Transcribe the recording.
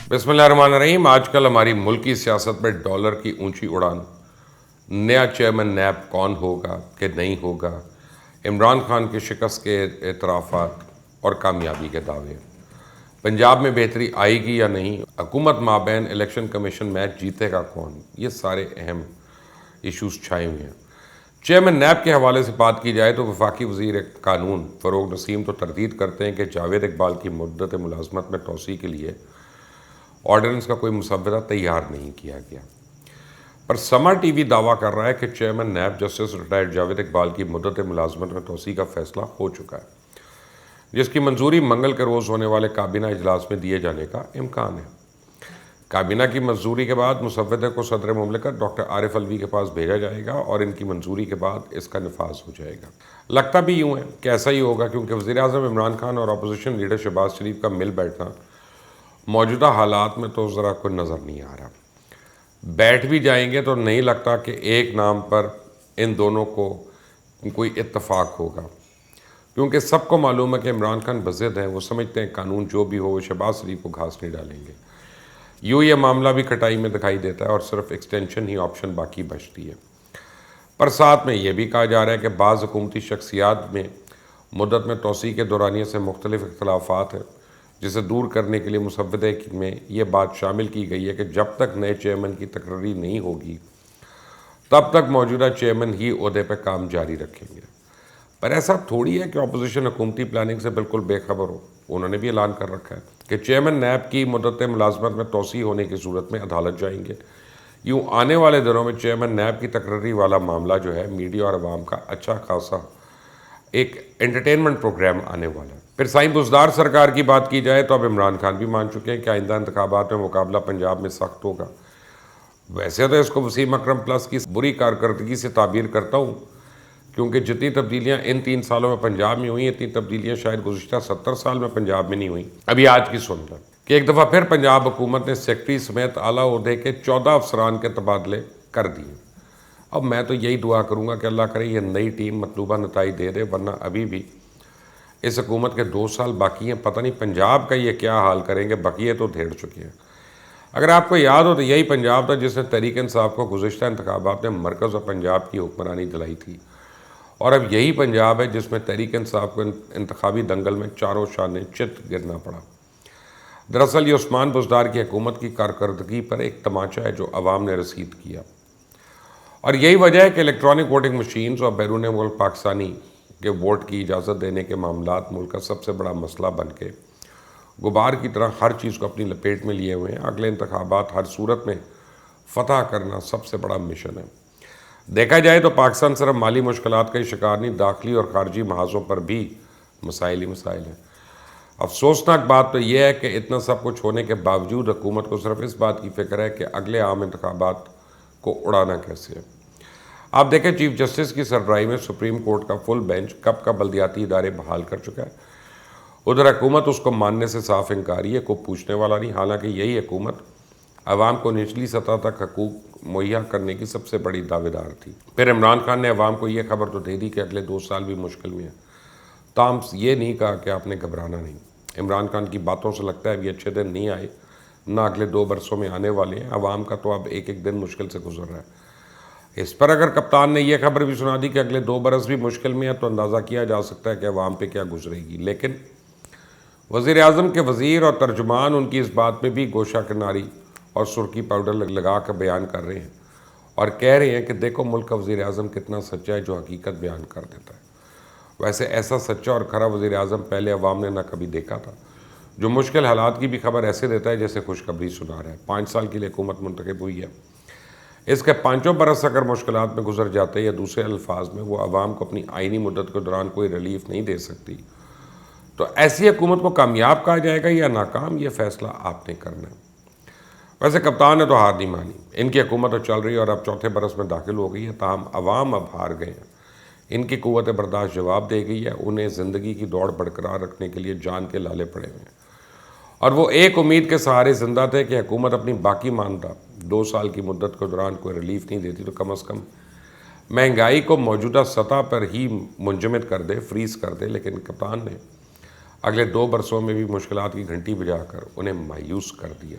بسم اللہ الرحمن الرحیم۔ آج کل ہماری ملکی سیاست میں ڈالر کی اونچی اڑان، نیا چیئرمین نیب کون ہوگا کہ نہیں ہوگا، عمران خان کی شکست کے اعترافات اور کامیابی کے دعوے، پنجاب میں بہتری آئے گی یا نہیں، حکومت مابین الیکشن کمیشن میچ جیتے گا کون، یہ سارے اہم ایشوز چھائے ہوئے ہیں۔ چیئرمین نیب کے حوالے سے بات کی جائے تو وفاقی وزیر قانون فروغ نسیم تو تردید کرتے ہیں کہ جاوید اقبال کی مدت ملازمت میں توسیع کے لیے آرڈیننس کا کوئی مسودہ تیار نہیں کیا گیا، پر سما ٹی وی دعویٰ کر رہا ہے کہ chairman NAB justice retired Javed Iqbal کی مدت ملازمت میں توسیع کا فیصلہ ہو چکا ہے، جس کی منظوری منگل کے روز ہونے والے کابینہ اجلاس میں دیے جانے کا امکان ہے۔ کابینہ کی منظوری کے بعد مسودے کو صدر مملکت ڈاکٹر عارف علوی کے پاس بھیجا جائے گا اور ان کی منظوری کے بعد اس کا نفاذ ہو جائے گا۔ لگتا بھی یوں ہے کہ ایسا ہی ہوگا، کیونکہ وزیر اعظم عمران خان اور اپوزیشن لیڈر شہباز شریف کا مل بیٹھنا موجودہ حالات میں تو ذرا کوئی نظر نہیں آ رہا۔ بیٹھ بھی جائیں گے تو نہیں لگتا کہ ایک نام پر ان دونوں کو کوئی اتفاق ہوگا، کیونکہ سب کو معلوم ہے کہ عمران خان بضد ہیں، وہ سمجھتے ہیں قانون جو بھی ہو وہ شہباز شریف کو گھاس نہیں ڈالیں گے۔ یوں یہ معاملہ بھی کھٹائی میں دکھائی دیتا ہے اور صرف ایکسٹینشن ہی آپشن باقی بچتی ہے۔ پر ساتھ میں یہ بھی کہا جا رہا ہے کہ بعض حکومتی شخصیات میں مدت میں توسیع کے دورانیے سے مختلف اختلافات ہیں، جسے دور کرنے کے لیے مسودے میں یہ بات شامل کی گئی ہے کہ جب تک نئے چیئرمین کی تقرری نہیں ہوگی تب تک موجودہ چیئرمین ہی عہدے پہ کام جاری رکھیں گے۔ پر ایسا تھوڑی ہے کہ اپوزیشن حکومتی پلاننگ سے بالکل بے خبر ہو، انہوں نے بھی اعلان کر رکھا ہے کہ چیئرمین نیب کی مدت ملازمت میں توسیع ہونے کی صورت میں عدالت جائیں گے۔ یوں آنے والے دنوں میں چیئرمین نیب کی تقرری والا معاملہ جو ہے میڈیا اور عوام کا اچھا خاصا ایک انٹرٹینمنٹ پروگرام آنے والا ہے۔ پھر سائیں بزدار سرکار کی بات کی جائے تو اب عمران خان بھی مان چکے ہیں کہ آئندہ انتخابات میں مقابلہ پنجاب میں سخت ہوگا۔ ویسے تو اس کو وسیم اکرم پلس کی بری کارکردگی سے تعبیر کرتا ہوں، کیونکہ جتنی تبدیلیاں ان 3 سالوں میں پنجاب میں ہوئیں اتنی تبدیلیاں شاید گزشتہ 70 سال میں پنجاب میں نہیں ہوئیں۔ ابھی آج کی سن لیں کہ ایک دفعہ پھر پنجاب حکومت نے سیکٹری سمیت اعلیٰ عہدے کے 14 افسران کے تبادلے کر دیے۔ اب میں تو یہی دعا کروں گا کہ اللہ کرے یہ نئی ٹیم مطلوبہ نتائج دے دے، ورنہ ابھی بھی اس حکومت کے 2 سال باقی ہیں، پتہ نہیں پنجاب کا یہ کیا حال کریں گے، بقیے تو دھیڑ چکے ہیں۔ اگر آپ کو یاد ہو تو یہی پنجاب تھا جس نے تحریک انصاف کو گزشتہ انتخابات میں مرکز اور پنجاب کی حکمرانی دلائی تھی، اور اب یہی پنجاب ہے جس میں تحریک انصاف کو انتخابی دنگل میں چاروں شانے چت گرنا پڑا۔ دراصل یہ عثمان بزدار کی حکومت کی کارکردگی پر ایک تماچا ہے جو عوام نے رسید کیا، اور یہی وجہ ہے کہ الیکٹرانک ووٹنگ مشینز اور بیرون ملک پاکستانی کے ووٹ کی اجازت دینے کے معاملات ملک کا سب سے بڑا مسئلہ بن کے غبار کی طرح ہر چیز کو اپنی لپیٹ میں لیے ہوئے ہیں۔ اگلے انتخابات ہر صورت میں فتح کرنا سب سے بڑا مشن ہے۔ دیکھا جائے تو پاکستان صرف مالی مشکلات کا ہی شکار نہیں، داخلی اور خارجی محاذوں پر بھی مسائل ہی مسائل ہیں۔ افسوسناک بات تو یہ ہے کہ اتنا سب کچھ ہونے کے باوجود حکومت کو صرف اس بات کی فکر ہے کہ اگلے عام انتخابات کو اڑانا کیسے ہے۔ آپ دیکھیں چیف جسٹس کی سربراہی میں سپریم کورٹ کا فل بینچ کب کا بلدیاتی ادارے بحال کر چکا ہے، ادھر حکومت اس کو ماننے سے صاف انکاری ہے، کوئی پوچھنے والا نہیں، حالانکہ یہی حکومت عوام کو نچلی سطح تک حقوق مہیا کرنے کی سب سے بڑی دعوے دار تھی۔ پھر عمران خان نے عوام کو یہ خبر تو دے دی کہ اگلے 2 سال بھی مشکل میں ہیں، تاہم یہ نہیں کہا کہ آپ نے گھبرانا نہیں۔ عمران خان کی باتوں سے لگتا ہے ابھی اچھے دن نہیں آئے، نہ اگلے 2 برسوں میں آنے والے ہیں۔ عوام کا تو اب ایک ایک دن مشکل سے گزر رہا ہے۔ اس پر اگر کپتان نے یہ خبر بھی سنا دی کہ اگلے 2 برس بھی مشکل میں ہے تو اندازہ کیا جا سکتا ہے کہ عوام پہ کیا گزرے گی۔ لیکن وزیر اعظم کے وزیر اور ترجمان ان کی اس بات میں بھی گوشہ کناری اور سرخی پاؤڈر لگا کر بیان کر رہے ہیں اور کہہ رہے ہیں کہ دیکھو ملک کا وزیر اعظم کتنا سچا ہے جو حقیقت بیان کر دیتا ہے۔ ویسے ایسا سچا اور کھرا وزیر اعظم پہلے عوام نے نہ کبھی دیکھا تھا، جو مشکل حالات کی بھی خبر ایسے دیتا ہے جیسے خوشخبری سنا رہا ہے۔ 5 سال کے لیے حکومت منتخب ہوئی ہے، اس کے 5 برس اگر مشکلات میں گزر جاتے یا دوسرے الفاظ میں وہ عوام کو اپنی آئینی مدت کے دوران کوئی ریلیف نہیں دے سکتی، تو ایسی حکومت کو کامیاب کہا جائے گا یا ناکام، یہ فیصلہ آپ نے کرنا ہے۔ ویسے کپتان نے تو ہار نہیں مانی، ان کی حکومت تو چل رہی ہے اور اب 4تھے برس میں داخل ہو گئی ہے، تاہم عوام اب ہار گئے ہیں۔ ان کی قوت برداشت جواب دے گئی ہے، انہیں زندگی کی دوڑ برقرار رکھنے کے لیے جان کے لالے پڑے ہوئے ہیں، اور وہ ایک امید کے سہارے زندہ تھے کہ حکومت اپنی باقی ماندہ 2 سال کی مدت کے دوران کوئی ریلیف نہیں دیتی تو کم از کم مہنگائی کو موجودہ سطح پر ہی منجمد کر دے، فریز کر دے۔ لیکن کپتان نے اگلے 2 برسوں میں بھی مشکلات کی گھنٹی بجا کر انہیں مایوس کر دیا۔